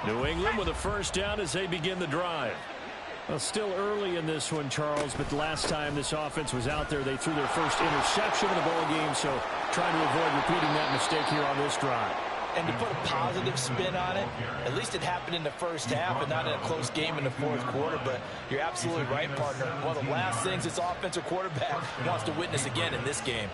New England with a first down as they begin the drive. Well, still early in this one, Charles, but the last time this offense was out there, they threw their first interception of the ball game, so trying to avoid repeating that mistake here on this drive. And to put a positive spin on it, at least it happened in the first half and not in a close game in the fourth quarter, but you're absolutely right, partner. One of the last things this offensive quarterback wants to witness again in this game.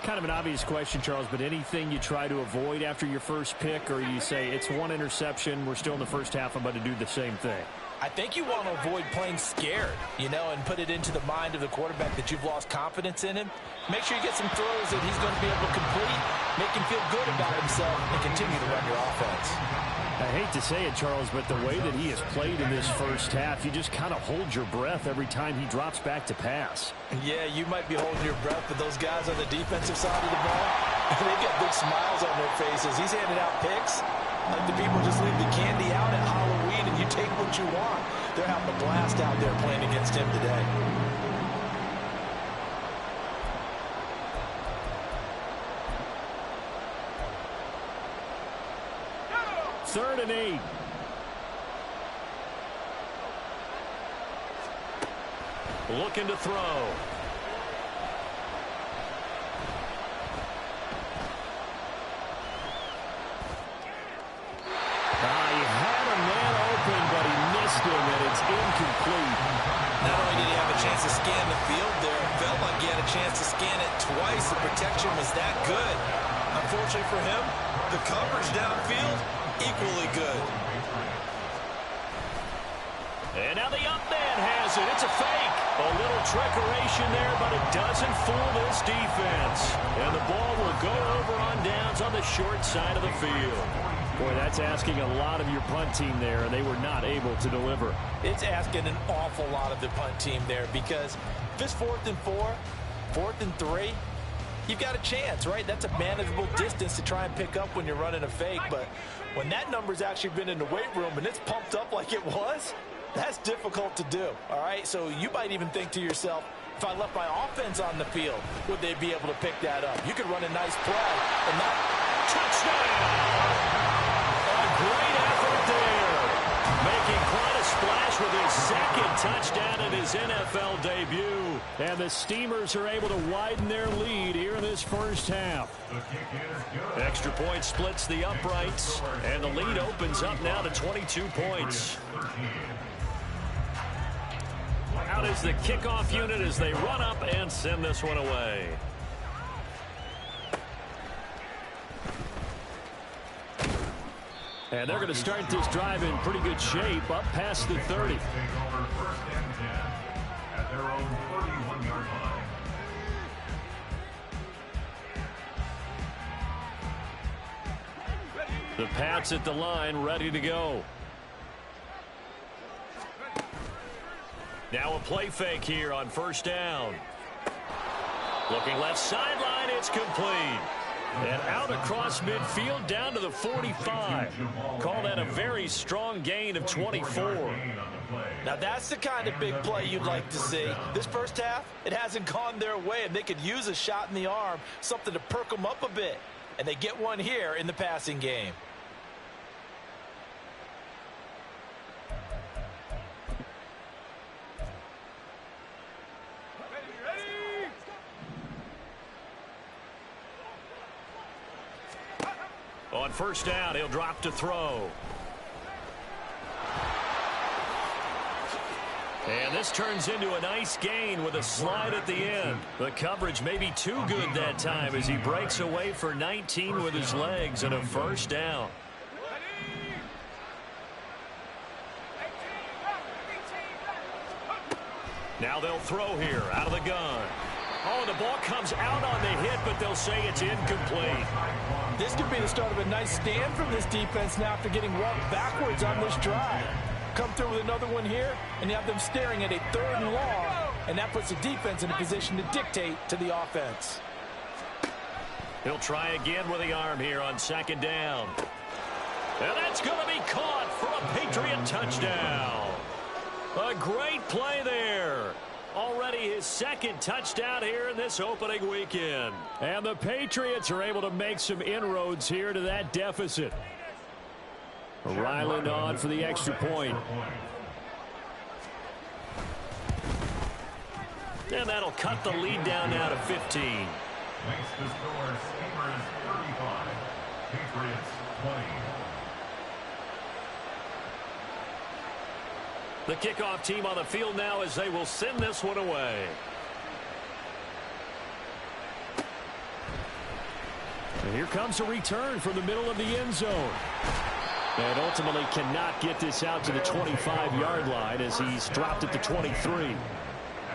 Kind of an obvious question, Charles, but anything you try to avoid after your first pick, or you say it's one interception, we're still in the first half, I'm about to do the same thing? I think you want to avoid playing scared, and put it into the mind of the quarterback that you've lost confidence in him. Make sure you get some throws that he's going to be able to complete, make him feel good about himself, and continue to run your offense. I hate to say it, Charles, but the way that he has played in this first half, you just kind of hold your breath every time he drops back to pass. Yeah, you might be holding your breath, but those guys on the defensive side of the ball, they got big smiles on their faces. He's handing out picks like the people just leave the candy out at Halloween and you take what you want. They're having a blast out there playing against him today. Third and 8. Looking to throw. He had a man open, but he missed him, and it's incomplete. Not only did he have a chance to scan the field there, it felt like he had a chance to scan it twice. The protection was that good. Unfortunately for him, the coverage downfield, equally good. And now the up man has it. It's a fake. A little trickeration there, but it doesn't fool this defense. And the ball will go over on downs on the short side of the field. Boy, that's asking a lot of your punt team there, and they were not able to deliver. It's asking an awful lot of the punt team there, because if it's 4th and 4, 4th and 3, you've got a chance, right? That's a manageable distance to try and pick up when you're running a fake. But when that number's actually been in the weight room and it's pumped up like it was, that's difficult to do, all right? So you might even think to yourself, if I left my offense on the field, would they be able to pick that up? You could run a nice play and not touchdown. A great effort there. Making quite a splash with his second touchdown in his NFL debut. And the Steamers are able to widen their lead here in this first half. Extra point splits the uprights, and the lead opens up now to 22 points. Out is the kickoff unit as they run up and send this one away. And they're going to start this drive in pretty good shape, up past the 30. The Pats at the line, ready to go. Now a play fake here on first down. Looking left sideline, it's complete. And out across midfield down to the 45. Call that a very strong gain of 24. Now that's the kind of big play you'd like to see. This first half, it hasn't gone their way, and they could use a shot in the arm, something to perk them up a bit. And they get one here in the passing game. On first down, he'll drop to throw. And this turns into a nice gain with a slide at the end. The coverage may be too good that time as he breaks away for 19 with his legs and a first down. Now they'll throw here out of the gun. Oh, the ball comes out on the hit, but they'll say it's incomplete. This could be the start of a nice stand from this defense now after getting walked backwards on this drive. Come through with another one here, and you have them staring at a 3rd and long, and that puts the defense in a position to dictate to the offense. He'll try again with the arm here on second down. And that's going to be caught for a Patriot touchdown. A great play there. Already his second touchdown here in this opening weekend. And the Patriots are able to make some inroads here to that deficit. Ryland on for the extra point. And that'll cut the lead down now to 15. Makes the score Steelers 35, Patriots 20. The kickoff team on the field now as they will send this one away. And here comes a return from the middle of the end zone. And ultimately cannot get this out to the 25-yard line as he's dropped at the 23.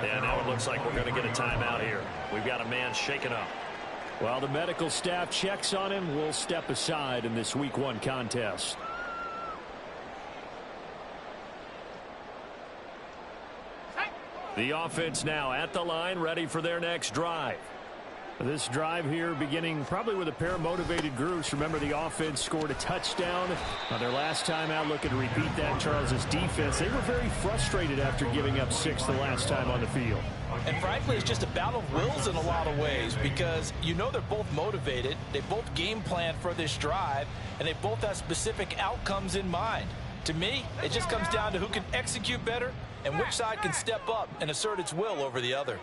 Yeah, now it looks like we're going to get a timeout here. We've got a man shaken up. While the medical staff checks on him, we'll step aside in this Week 1 contest. The offense now at the line, ready for their next drive. This drive here beginning probably with a pair of motivated groups. Remember, the offense scored a touchdown on their last time out. Looking to repeat that. Charles's defense, they were very frustrated after giving up 6 the last time on the field. And frankly, it's just a battle of wills in a lot of ways because you know they're both motivated. They both game plan for this drive, and they both have specific outcomes in mind. To me, it just comes down to who can execute better and which side can step up and assert its will over the other.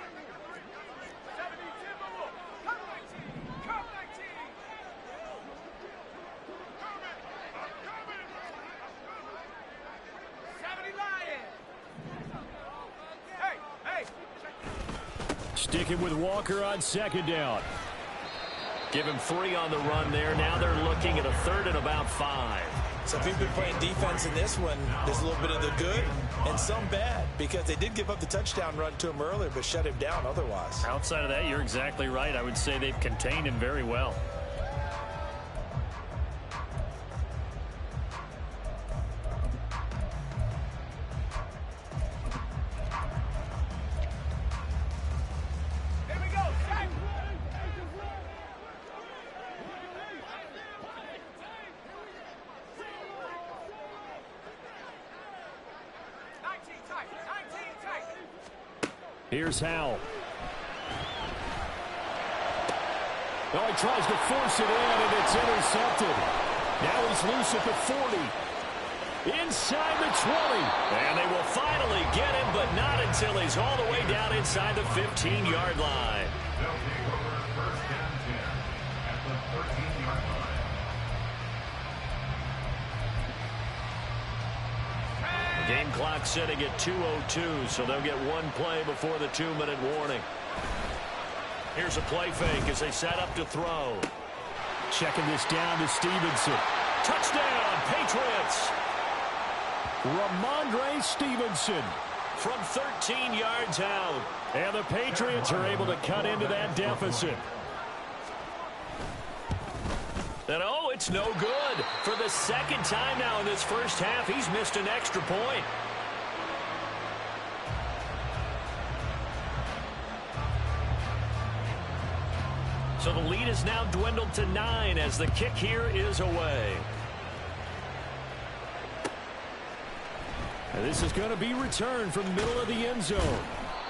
Sticking with Walker on second down. Give him 3 on the run there. Now they're looking at a 3rd and about 5. So if you've been playing defense in this one, there's a little bit of the good and some bad because they did give up the touchdown run to him earlier but shut him down otherwise. Outside of that, you're exactly right. I would say they've contained him very well. Here's Howell. Oh, he tries to force it in, and it's intercepted. Now he's loose at the 40. Inside the 20. And they will finally get him, but not until he's all the way down inside the 15-yard line. They'll take over 1st and 10 at the 13-yard line. Game clock sitting at 2:02, so they'll get one play before the 2-minute warning. Here's a play fake as they set up to throw. Checking this down to Stevenson. Touchdown, Patriots! Ramondre Stevenson from 13 yards out. And the Patriots are able to cut into that deficit. And oh, it's no good. For the 2nd time now in this first half, he's missed an extra point. So the lead is now dwindled to 9 as the kick here is away. And this is going to be returned from the middle of the end zone.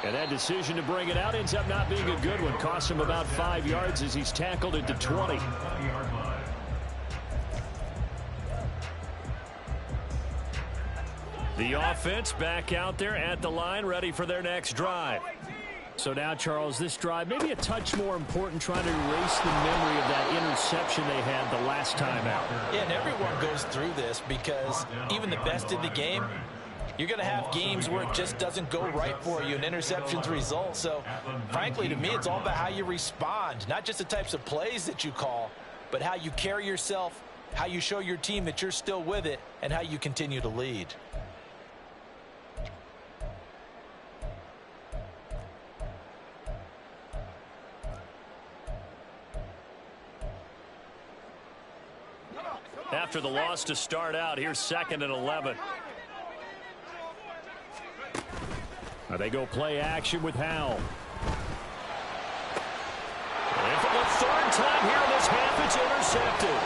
And that decision to bring it out ends up not being a good one. Cost him about 5 yards as he's tackled at the 20. The offense back out there at the line, ready for their next drive. So now, Charles, this drive maybe a touch more important, trying to erase the memory of that interception they had the last time out. Yeah, and everyone goes through this because even the best in the game, you're going to have games where it just doesn't go right for you and interceptions result. So, frankly, to me, it's all about how you respond, not just the types of plays that you call, but how you carry yourself, how you show your team that you're still with it, and how you continue to lead. After the loss to start out, here's 2nd and 11. Now they go play action with Howell. And for the 3rd time here in this half, it's intercepted.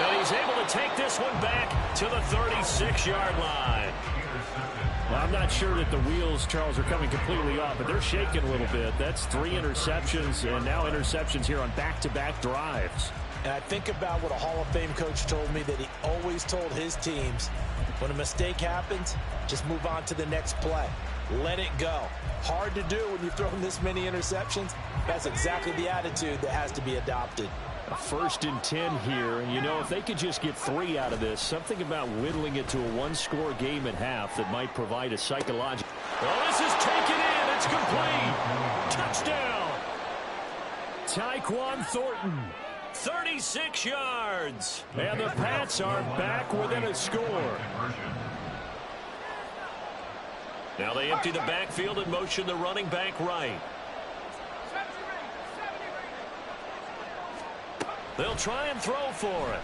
And he's able to take this one back to the 36-yard line. Well, I'm not sure that the wheels, Charles, are coming completely off, but they're shaking a little bit. That's 3 interceptions, and now interceptions here on back-to-back drives. And I think about what a Hall of Fame coach told me, that he always told his teams, when a mistake happens, just move on to the next play. Let it go. Hard to do when you've thrown this many interceptions. That's exactly the attitude that has to be adopted. A 1st and 10 here, and you know, if they could just get 3 out of this, something about whittling it to a 1-score game at half that might provide a psychological. Oh, this is taken in. It's complete. Touchdown. Tyquan Thornton. 36 yards. And the Pats are back within a score. Now they empty the backfield and motion the running back right. They'll try and throw for it.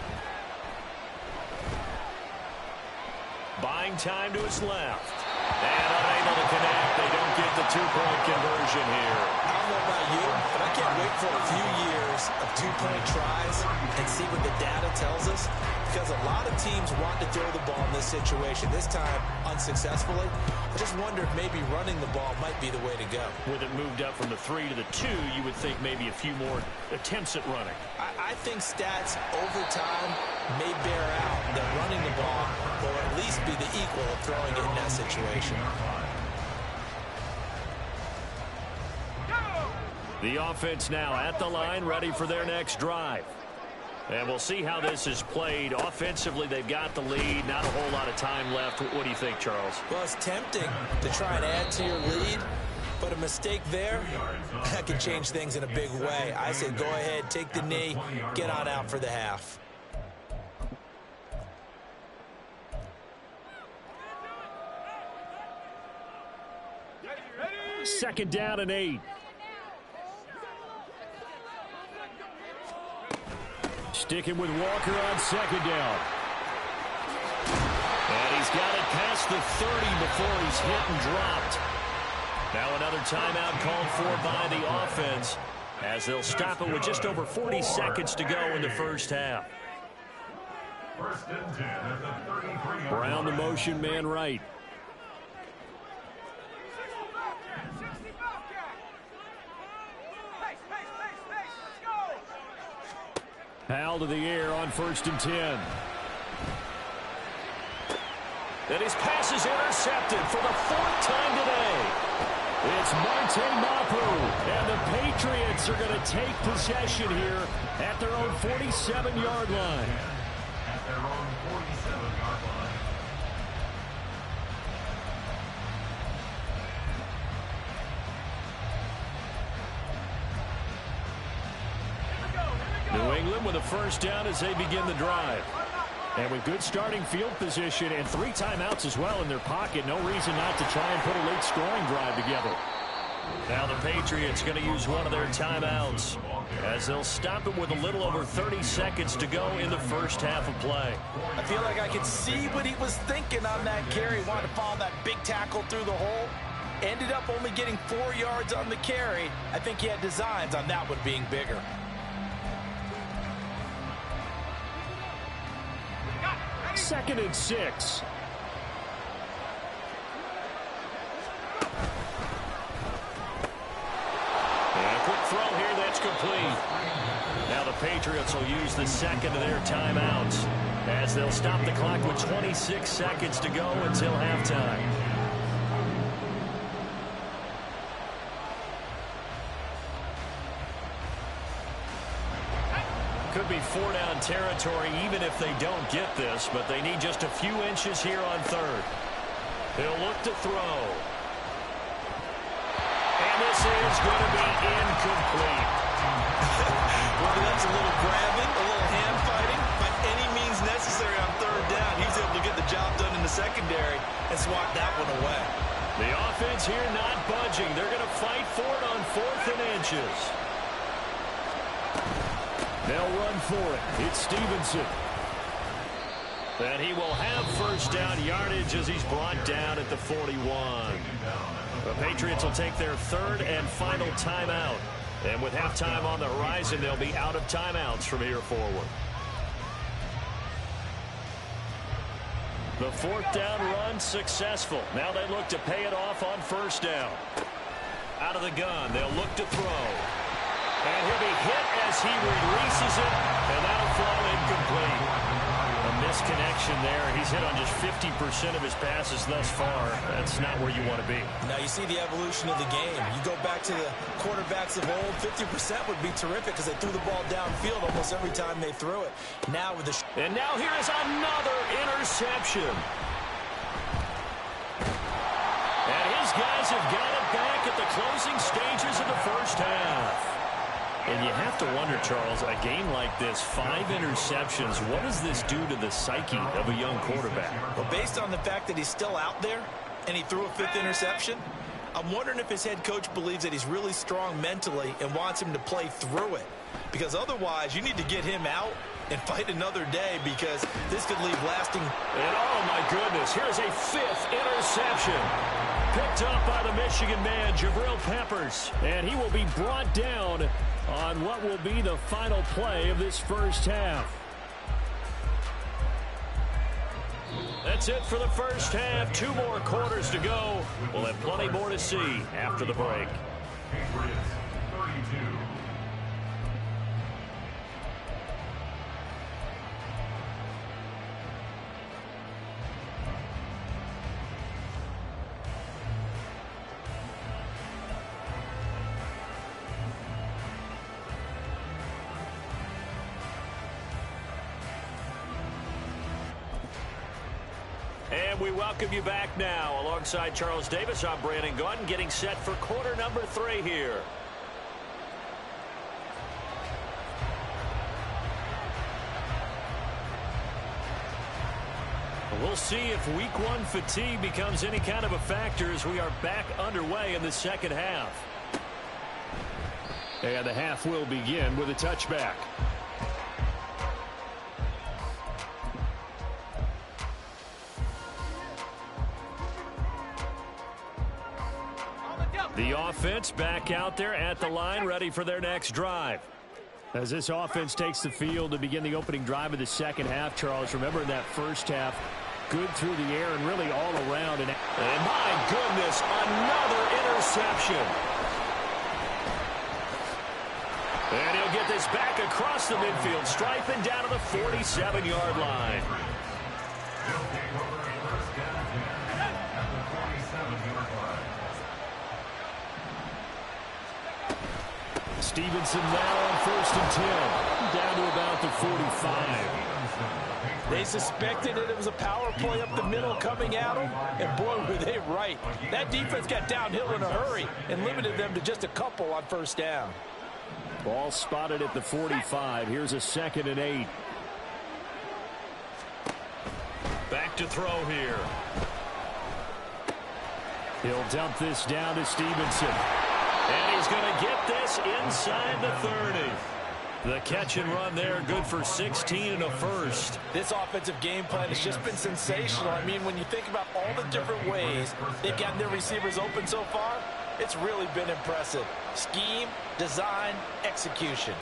Buying time to his left. And unable to connect. They don't get the 2-point conversion here. I don't know about you, but I can't wait for a few years of 2-point tries and see what the data tells us, because a lot of teams want to throw the ball in this situation, this time unsuccessfully. I just wonder if maybe running the ball might be the way to go. With it moved up from the 3 to the 2, you would think maybe a few more attempts at running. I think stats over time may bear out that running the ball will at least be the equal of throwing it in that situation. The offense now at the line, ready for their next drive. And we'll see how this is played. Offensively, they've got the lead. Not a whole lot of time left. What do you think, Charles? Well, it's tempting to try and add to your lead, but a mistake there, that can change things in a big way. I say go ahead, take the knee, get on out for the half. Second down and 8. Sticking with Walker on second down. And he's got it past the 30 before he's hit and dropped. Now another timeout called for by the offense, as they'll stop it with just over 40 seconds to go in the first half. 1st and 10 at the 33-yard line. Brown the motion man right. Powell to the air on 1st and 10. And his pass is intercepted for the 4th time today. It's Marte Mapu, and the Patriots are going to take possession here at their own 47-yard line. At their own 47-yard line. New England with a 1st down as they begin the drive. And with good starting field position and 3 timeouts as well in their pocket, no reason not to try and put a late scoring drive together. Now the Patriots going to use one of their timeouts, as they'll stop it with a little over 30 seconds to go in the first half of play. I feel like I could see what he was thinking on that carry. Wanted to follow that big tackle through the hole. Ended up only getting 4 yards on the carry. I think he had designs on that one being bigger. Second and 6. And a quick throw here, that's complete. Now the Patriots will use the second of their timeouts, as they'll stop the clock with 26 seconds to go until halftime. Could be 4-down territory even if they don't get this, but they need just a few inches here on 3rd. They'll look to throw. And this is going to be incomplete. Whether that's a little grabbing, a little hand fighting, by any means necessary on 3rd down, he's able to get the job done in the secondary and swat that one away. The offense here not budging. They're going to fight for it on 4th and inches. They'll run for it. It's Stevenson. And he will have 1st down yardage as he's brought down at the 41. The Patriots will take their 3rd and final timeout. And with halftime on the horizon, they'll be out of timeouts from here forward. The 4th down run successful. Now they look to pay it off on 1st down. Out of the gun, they'll look to throw. And he'll be hit as he releases it, and that'll fall incomplete. A misconnection there. He's hit on just 50% of his passes thus far. That's not where you want to be. Now you see the evolution of the game. You go back to the quarterbacks of old, 50% would be terrific because they threw the ball downfield almost every time they threw it. Now with the... And now here is another interception. And his guys have got it back at the closing stages of the first half. And you have to wonder, Charles, a game like this, 5 interceptions, what does this do to the psyche of a young quarterback? Well, based on the fact that he's still out there and he threw a 5th interception, I'm wondering if his head coach believes that he's really strong mentally and wants him to play through it. Because otherwise, you need to get him out and fight another day because this could leave lasting... And oh, my goodness, here's a 5th interception. Picked up by the Michigan man, Jabril Peppers. And he will be brought down on what will be the final play of this first half. That's it for the first half. 2 more quarters to go. We'll have plenty more to see after the break. Patriots 32. And we welcome you back now. Alongside Charles Davis, I'm Brandon Gaudin, getting set for quarter number 3 here. We'll see if week 1 fatigue becomes any kind of a factor as we are back underway in the second half. And the half will begin with a touchback. The offense back out there at the line, ready for their next drive. As this offense takes the field to begin the opening drive of the second half, Charles, remember in that first half, good through the air and really all around. And my goodness, another interception. And he'll get this back across the midfield stripe and down to the 47-yard line. He'll take over a first down 10 at the 47-yard line. Stevenson now on 1st and 10, down to about the 45. They suspected it was a power play up the middle coming at them, and boy, were they right. That defense got downhill in a hurry and limited them to just a couple on first down. Ball spotted at the 45. Here's a 2nd and 8. Back to throw here. He'll dump this down to Stevenson. And he's going to get this inside the 30. The catch and run there, good for 16 and a first. This offensive game plan has just been sensational. I mean, when you think about all the different ways they've gotten their receivers open so far, it's really been impressive. Scheme, design, execution.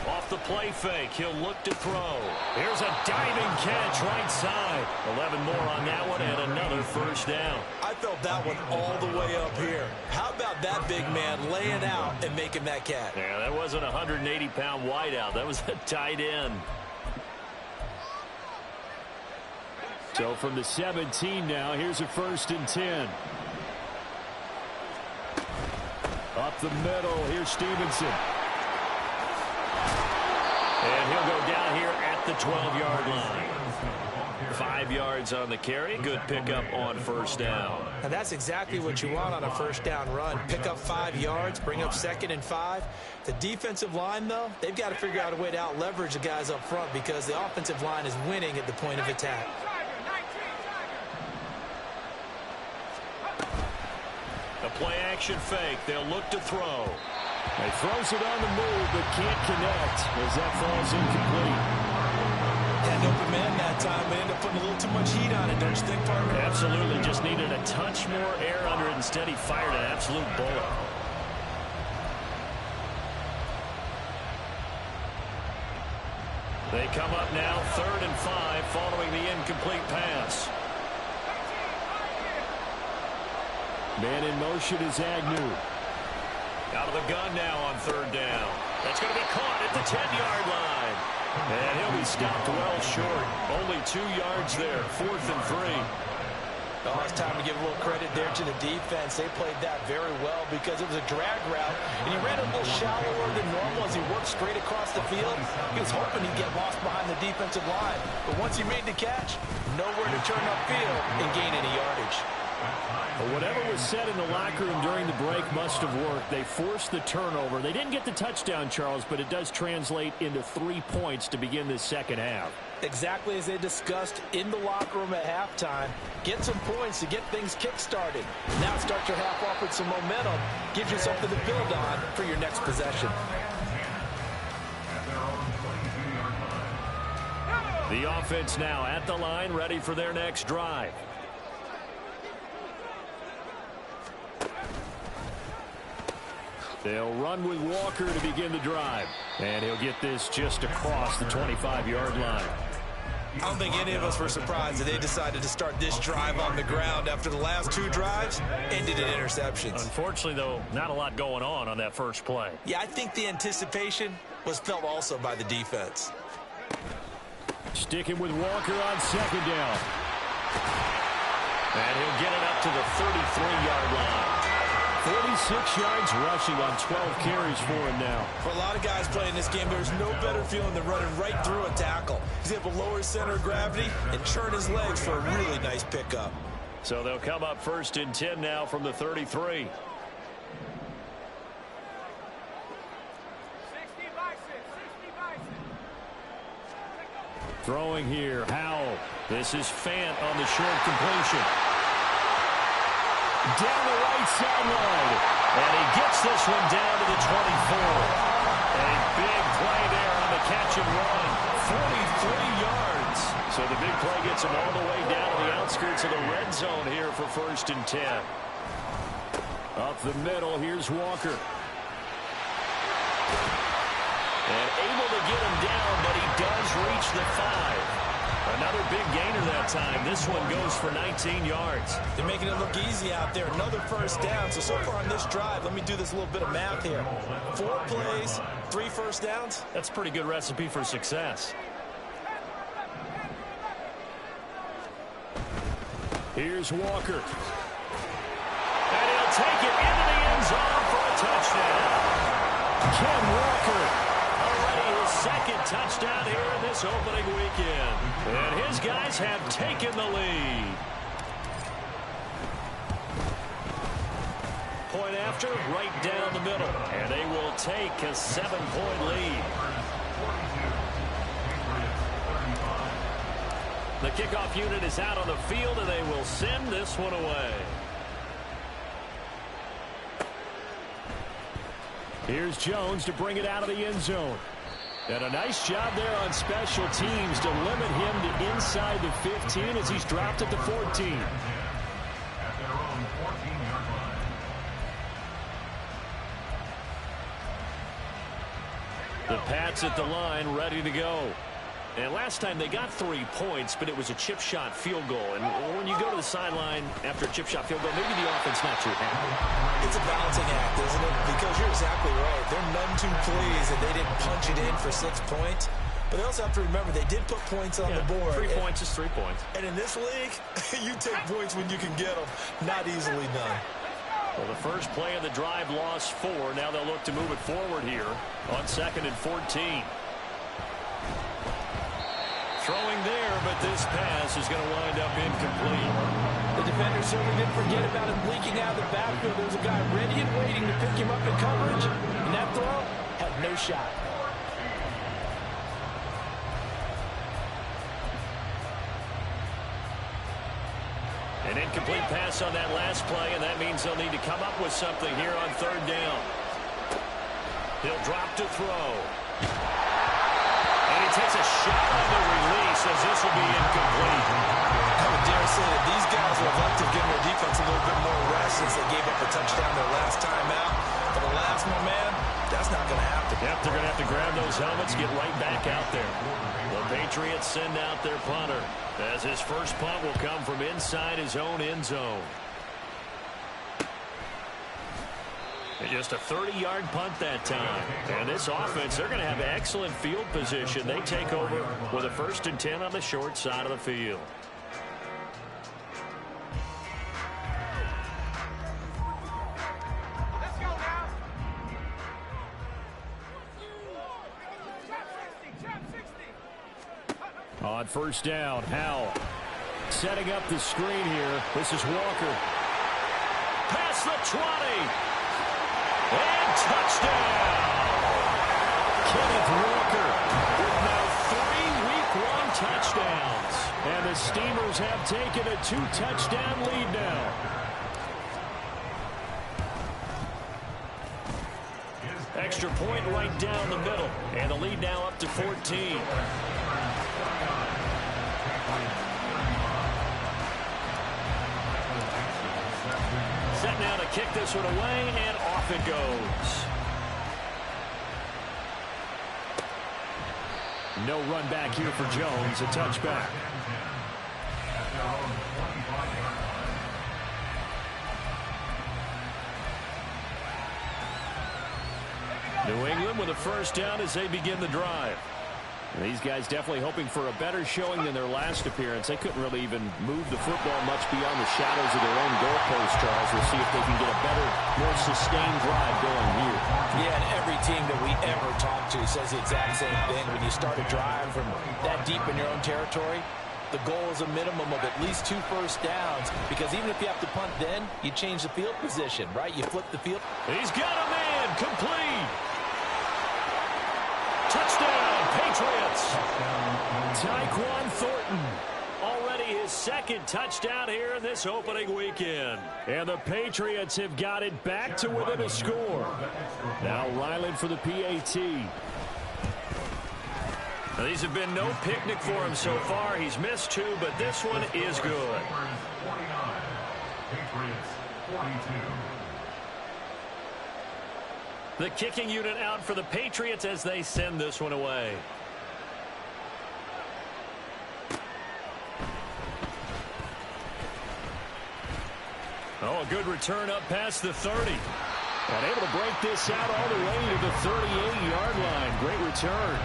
Off the play fake, he'll look to throw. Here's a diving catch right side. 11 more on that one and another first down. I felt that one all the way up here. How about that big man laying out and making that catch? Yeah, that wasn't a 180-pound wideout. That was a tight end. So from the 17 now, here's a 1st and 10. Up the middle, here's Stevenson. And he'll go down here at the 12-yard line. 5 yards on the carry. Good pickup on first down. And that's exactly what you want on a first down run. Pick up 5 yards, bring up 2nd and 5. The defensive line, though, they've got to figure out a way to out-leverage the guys up front because the offensive line is winning at the point of attack. A play-action fake. They'll look to throw. He throws it on the move, but can't connect as that falls incomplete. Had an open man that time, but ended up putting a little too much heat on it, don't you think, partner? Absolutely. Just needed a touch more air under it. Instead, he fired an absolute bullet. They come up now, 3rd and 5, following the incomplete pass. Man in motion is Agnew. Out of the gun now on third down. That's going to be caught at the 10-yard line. And he'll be stopped well short. Only 2 yards there. 4th and 3. Oh, it's time to give a little credit there to the defense. They played that very well because it was a drag route, and he ran a little shallower than normal as he worked straight across the field. He was hoping he'd get lost behind the defensive line, but once he made the catch, nowhere to turn upfield and gain any yardage. Well, whatever was said in the locker room during the break must have worked. They forced the turnover. They didn't get the touchdown, Charles, but it does translate into 3 points to begin this second half. Exactly as they discussed in the locker room at halftime. Get some points to get things kick-started. Now start your half off with some momentum. Gives you something to build on for your next possession. The offense now at the line, ready for their next drive. They'll run with Walker to begin the drive. And he'll get this just across the 25-yard line. I don't think any of us were surprised that they decided to start this drive on the ground after the last 2 drives ended in interceptions. Unfortunately, though, not a lot going on that first play. Yeah, I think the anticipation was felt also by the defense. Sticking with Walker on second down. And he'll get it up to the 33-yard line. 46 yards rushing on 12 carries for him now. For a lot of guys playing this game, there's no better feeling than running right through a tackle. He's able to lower his center of gravity and churn his legs for a really nice pickup. So they'll come up 1st and 10 now from the 33. Throwing here, Howell. This is Fant on the short completion. Down the right sideline. And he gets this one down to the 24. A big play there on the catch and run. 43 yards. So the big play gets him all the way down to the outskirts of the red zone here for 1st and 10. Up the middle, here's Walker. And able to get him down, but he does reach the 5. Another big gainer that time. This one goes for 19 yards. They're making it look easy out there. Another 1st down. So far on this drive, let me do this little bit of math here. 4 plays, 3 1st downs. That's a pretty good recipe for success. Here's Walker. And he'll take it into the end zone for a touchdown. Ken Walker. Already his 2nd touchdown here in this opening weekend. And his guys have taken the lead. Point after, right down the middle. And they will take a 7-point lead. The kickoff unit is out on the field, and they will send this one away. Here's Jones to bring it out of the end zone. And a nice job there on special teams to limit him to inside the 15 as he's dropped at the 14. At their own 14-yard line. The Pats at the line, ready to go. And last time they got 3 points, but it was a chip shot field goal. And when you go to the sideline after a chip shot field goal, maybe the offense not too happy. It's a balancing act, isn't it? Because you're exactly right. They're none too pleased that they didn't punch it in for 6 points. But they also have to remember they did put points on the board. 3 points is 3 points. And in this league, you take points when you can get them. Not easily done. Well, the first play of the drive lost 4. Now they'll look to move it forward here on 2nd and 14. Throwing there, but this pass is going to wind up incomplete. The defender certainly didn't forget about him leaking out of the backfield. There was a guy ready and waiting to pick him up in coverage. And that throw had no shot. An incomplete pass on that last play, and that means they'll need to come up with something here on 3rd down. He'll drop to throw. And he takes a shot on the release as this will be incomplete. I would dare say that these guys would like to give their defense a little bit more rest since they gave up a touchdown their last time out. For the last one, man, that's not going to happen. Yep, they're going to have to grab those helmets, get right back out there. The Patriots send out their punter as his first punt will come from inside his own end zone. Just a 30-yard punt that time. And this offense, they're going to have excellent field position. They take over with a 1st and 10 on the short side of the field. On 1st down, Howell setting up the screen here. This is Walker. Past the 20. And touchdown! Kenneth Walker with now 3 week-long touchdowns. And the Steamers have taken a 2-touchdown lead now. Extra point right down the middle. And the lead now up to 14. Set now to kick this one away, and off it goes. No run back here for Jones, a touchback. New England with a 1st down as they begin the drive. And these guys definitely hoping for a better showing than their last appearance. They couldn't really even move the football much beyond the shadows of their own goalpost, Charles. We'll see if they can get a better, more sustained drive going here. Yeah, and every team that we ever talk to says the exact same thing. When you start a drive from that deep in your own territory, the goal is a minimum of at least 2 first downs, because even if you have to punt then, you change the field position, right? You flip the field. He's got a man, complete. Touchdown, Patriots. Tyquan Thornton, already his 2nd touchdown here in this opening weekend. And the Patriots have got it back to within a score. Now Ryland for the PAT. Now, these have been no picnic for him so far. He's missed 2, but this one is good. Patriots 42. The kicking unit out for the Patriots as they send this one away. Oh, a good return up past the 30. And able to break this out all the way to the 38-yard line. Great return.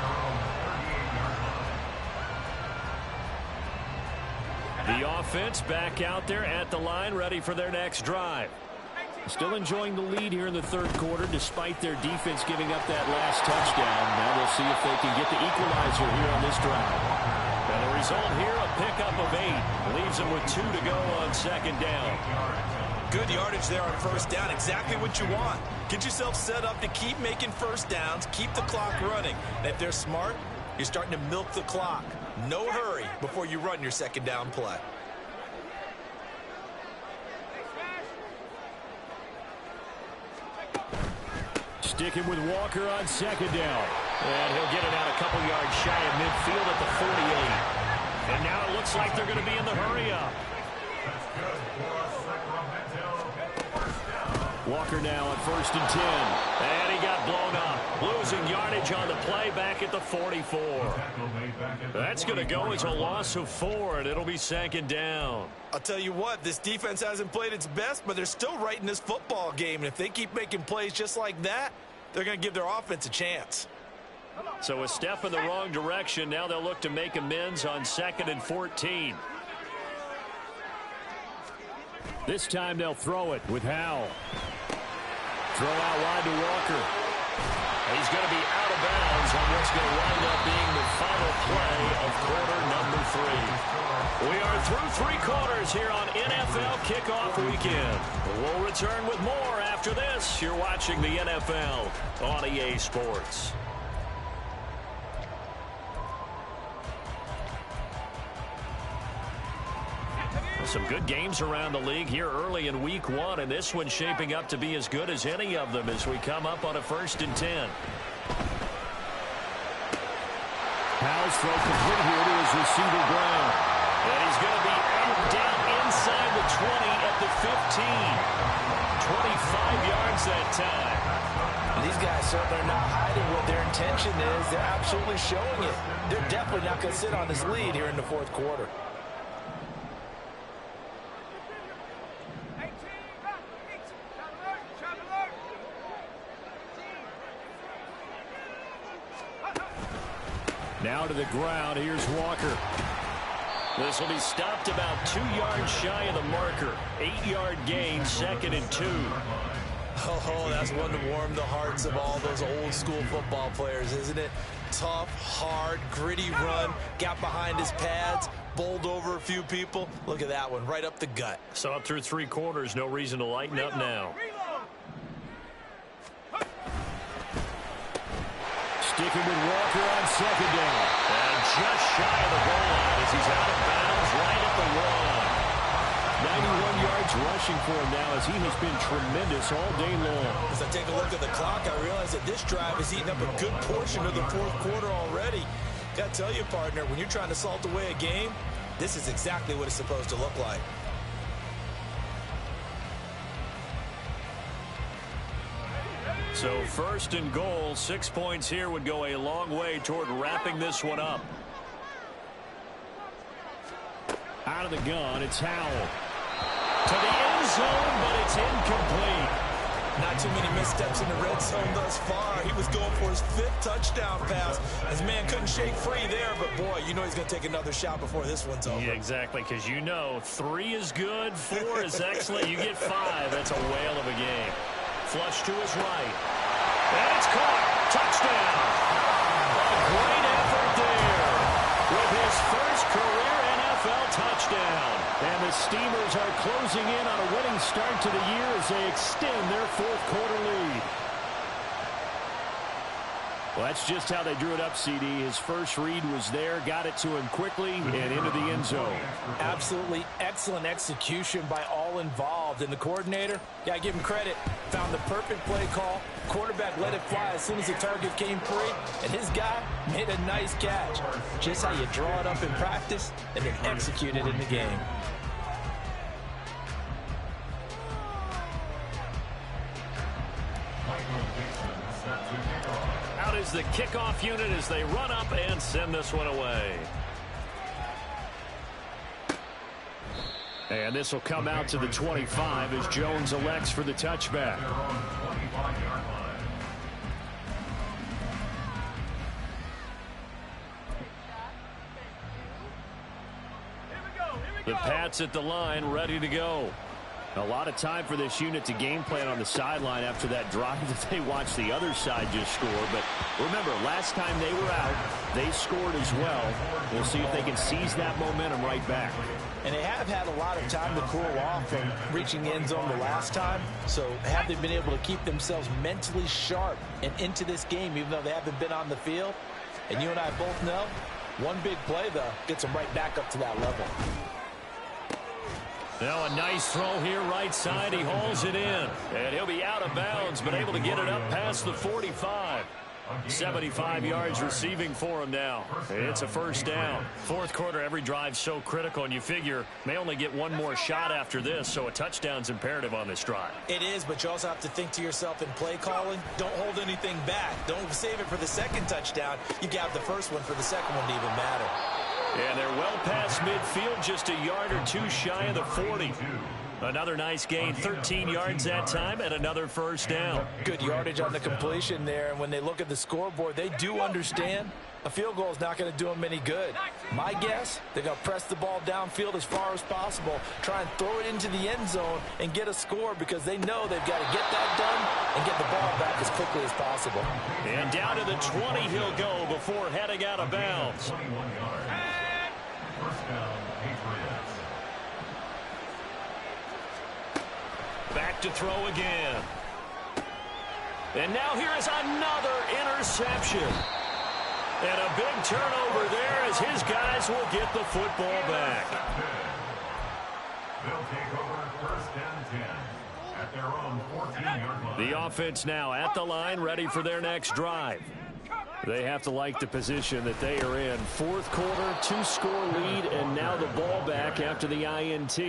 The offense back out there at the line, ready for their next drive. Still enjoying the lead here in the 3rd quarter, despite their defense giving up that last touchdown. Now we'll see if they can get the equalizer here on this drive. And the result here, a pickup of 8. Leaves them with 2 to go on 2nd down. Good yardage there on 1st down. Exactly what you want. Get yourself set up to keep making 1st downs, keep the clock running. And if they're smart, you're starting to milk the clock. No hurry before you run your 2nd down play. Sticking with Walker on 2nd down. And he'll get it out a couple yards shy of midfield at the 48. And now it looks like they're going to be in the hurry-up. Walker now on 1st and 10. And he got blown up. Losing yardage on the play back at the 44. That's going to go as a loss of 4, and it'll be 2nd down. I'll tell you what, this defense hasn't played its best, but they're still right in this football game. And if they keep making plays just like that, they're going to give their offense a chance. So a step in the wrong direction. Now they'll look to make amends on 2nd and 14. This time they'll throw it with Howell. Throw out wide to Walker. He's going to be out of bounds on what's going to wind up being the final play of quarter number 3. We are through 3 quarters here on NFL Kickoff Weekend. We'll return with more after this. You're watching the NFL on EA Sports. Some good games around the league here early in week 1, and this one's shaping up to be as good as any of them as we come up on a 1st and 10. Howell's throw complete here to his receiver Brown. And he's going to be down inside the 20 at the 15. 25 yards that time. These guys certainly are not hiding what their intention is. They're absolutely showing it. They're definitely not going to sit on this lead here in the 4th quarter. Now to the ground. Here's Walker. This will be stopped about 2 yards shy of the marker. 8-yard gain, 2nd and 2. Oh, that's one to warm the hearts of all those old-school football players, isn't it? Tough, hard, gritty run. Got behind his pads, bowled over a few people. Look at that one, right up the gut. So up through 3 quarters, no reason to lighten up now. Sticking with Walker on 2nd down. And just shy of the goal line as he's out of bounds right at the 1. 91 yards rushing for him now as he has been tremendous all day long. As I take a look at the clock, I realize that this drive has eaten up a good portion of the 4th quarter already. Got to tell you, partner, when you're trying to salt away a game, this is exactly what it's supposed to look like. So 1st and goal, 6 points here would go a long way toward wrapping this one up. Out of the gun, it's Howell. To the end zone, but it's incomplete. Not too many missteps in the red zone thus far. He was going for his 5th touchdown pass. His man couldn't shake free there, but boy, you know he's going to take another shot before this one's over. Yeah, exactly, because you know 3 is good, 4 is excellent. You get 5, that's a whale of a game. Flush to his right. And it's caught. Touchdown. A great effort there with his first career NFL touchdown. And the Steamers are closing in on a winning start to the year as they extend their 4th quarter lead. Well, that's just how they drew it up, CD. His first read was there, got it to him quickly, and into the end zone. Absolutely excellent execution by all involved. And the coordinator, got to give him credit, found the perfect play call. Quarterback let it fly as soon as the target came free, and his guy made a nice catch. Just how you draw it up in practice and then execute it in the game. Out is the kickoff unit as they run up and send this one away. And this will come out to the 25 as Jones elects for the touchback. The Pats at the line, ready to go. A lot of time for this unit to game plan on the sideline after that drive that they watched the other side just score. But remember, last time they were out, they scored as well. We'll see if they can seize that momentum right back. And they have had a lot of time to cool off from reaching the end zone the last time. So have they been able to keep themselves mentally sharp and into this game, even though they haven't been on the field? And you and I both know, one big play, though, gets them right back up to that level. Now a nice throw here right side. He hauls it in. And he'll be out of bounds, but able to get it up past the 45. 75 yards receiving for him now. It's a first down. 4th quarter, every drive so critical, and you figure may only get one more shot after this, so a touchdown's imperative on this drive. It is, but you also have to think to yourself in play calling, don't hold anything back. Don't save it for the 2nd touchdown. You got the first one for the 2nd one to even matter. And they're well past midfield, just a yard or 2 shy of the 40. Another nice gain, 13 yards that time, and another first down. Good yardage on the completion there, and when they look at the scoreboard, they do understand a field goal is not going to do them any good. My guess, they're going to press the ball downfield as far as possible, try and throw it into the end zone and get a score because they know they've got to get that done and get the ball back as quickly as possible. And down to the 20 he'll go before heading out of bounds. First down, Patriots. Back to throw again. And now here is another interception. And a big turnover there as his guys will get the football back. They'll take over 1st and 10 at their own 14-yard line. The offense now at the line, ready for their next drive. They have to like the position that they are in. 4th quarter, 2-score lead, and now the ball back after the INT.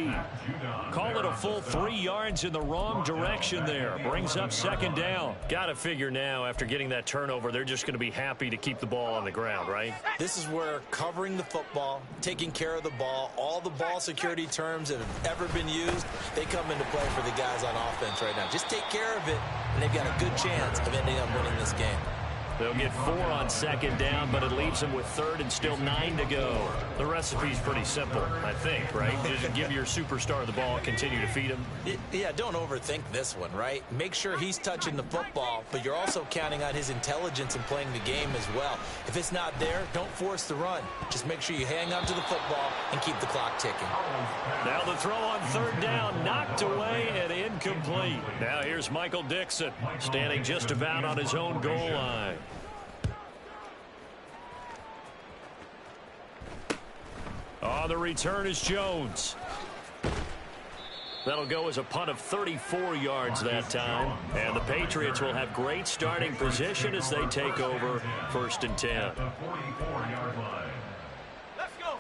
Call it a full 3 yards in the wrong direction there. Brings up 2nd down. Got to figure now, after getting that turnover, they're just going to be happy to keep the ball on the ground, right? This is where covering the football, taking care of the ball, all the ball security terms that have ever been used, they come into play for the guys on offense right now. Just take care of it, and they've got a good chance of ending up winning this game. They'll get 4 on second down, but it leaves them with third and still 9 to go. The recipe's pretty simple, I think, right? Just give your superstar the ball, continue to feed him. Yeah, don't overthink this one, right? Make sure he's touching the football, but you're also counting on his intelligence in playing the game as well. If it's not there, don't force the run. Just make sure you hang on to the football and keep the clock ticking. Now the throw on third down, knocked away and incomplete. Now here's Michael Dixon, standing just about on his own goal line. On the return is Jones. That'll go as a punt of 34 yards that time. And the Patriots will have great starting position as they take over 1st and 10. At the 44-yard line. Let's go.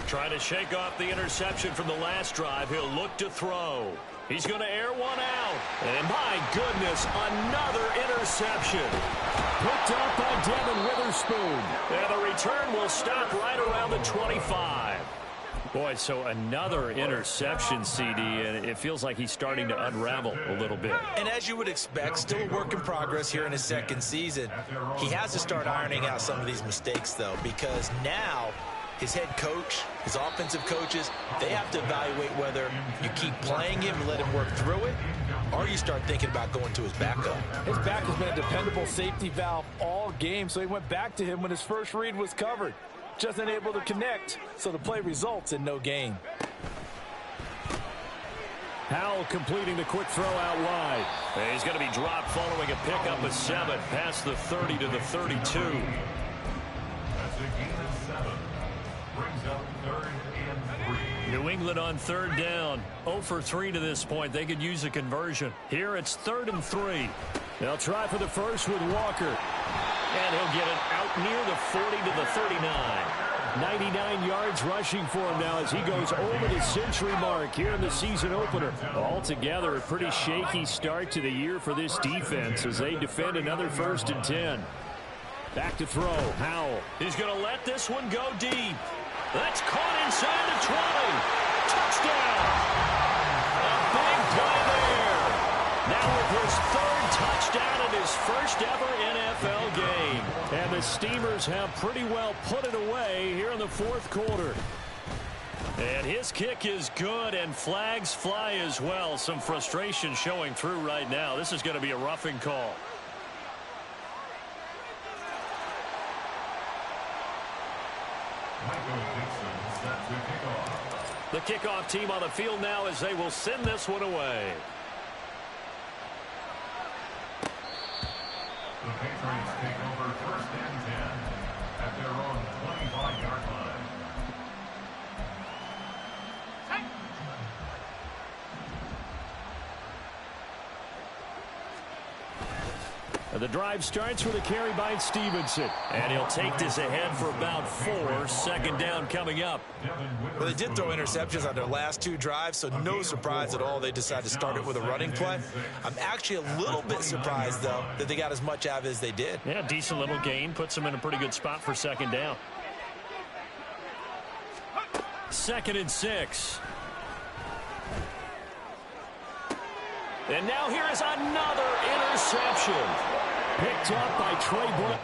Trying to shake off the interception from the last drive. He'll look to throw. He's going to air one out. And my goodness, another interception. Picked up by Devin Witherspoon. And the return will stop right around the 25. Boy, so another interception, CD, and it feels like he's starting to unravel a little bit. And as you would expect, still a work in progress here in his second season. He has to start ironing out some of these mistakes, though, because now his head coach, his offensive coaches, they have to evaluate whether you keep playing him and let him work through it, or you start thinking about going to his backup. His back has been a dependable safety valve all game, so he went back to him when his first read was covered. Just unable to connect, so the play results in no gain. Howell completing the quick throw out wide. And he's going to be dropped following a pickup of 7 past the 30 to the 32. That's a gain of 7. Brings up 3rd and 3. New England on third down. 0 for 3 to this point. They could use a conversion. Here it's 3rd and 3. They'll try for the first with Walker. And he'll get it out near the 40 to the 39. 99 yards rushing for him now as he goes over the century mark here in the season opener. Altogether, a pretty shaky start to the year for this defense as they defend another 1st and 10. Back to throw. Howell. He's going to let this one go deep. That's caught inside the 20. Touchdown. A big play there. Now with his 3rd touchdown and his first ever NFL game. And the Steamers have pretty well put it away here in the 4th quarter. And his kick is good, and flags fly as well. Some frustration showing through right now. This is going to be a roughing call. Michael Dixon set to kick off. The kickoff team on the field now as they will send this one away. The Patriots take over 1st and 10 at their own 25-yard line. The drive starts with a carry by Stevenson. And he'll take this ahead for about 4. 2nd down coming up. Well, they did throw interceptions on their last 2 drives, so no surprise at all they decided to start it with a running play. I'm actually a little bit surprised, though, that they got as much out of it as they did. Yeah, decent little gain. Puts them in a pretty good spot for 2nd down. 2nd and 6. And now here is another interception. Picked up by Trey Brown.